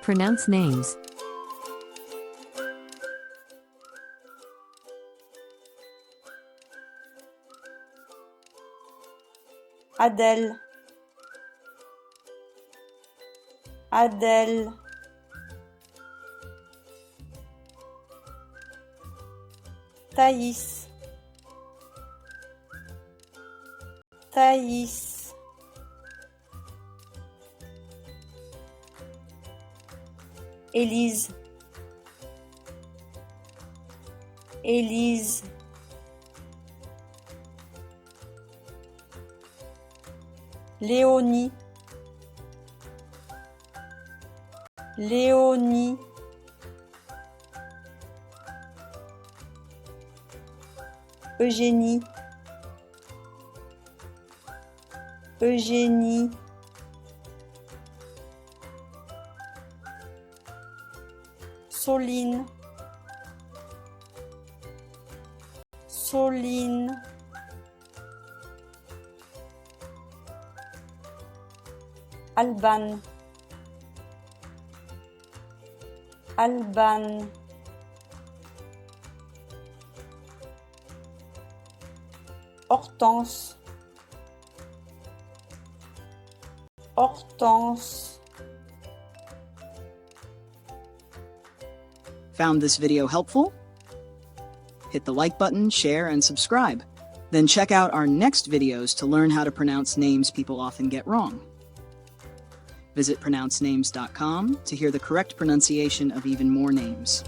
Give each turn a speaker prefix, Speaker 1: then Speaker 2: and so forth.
Speaker 1: Pronounce names.
Speaker 2: Adèle, Adèle. Thaïs, Thaïs. Elise, Elise. Léonie, Léonie. Eugénie, Eugénie. Soline, Soline. Albane, Albane. Hortense, Hortense.
Speaker 3: Found this video helpful? Hit the like button, share, and subscribe. Then check out our next videos to learn how to pronounce names people often get wrong. Visit pronouncenames.com to hear the correct pronunciation of even more names.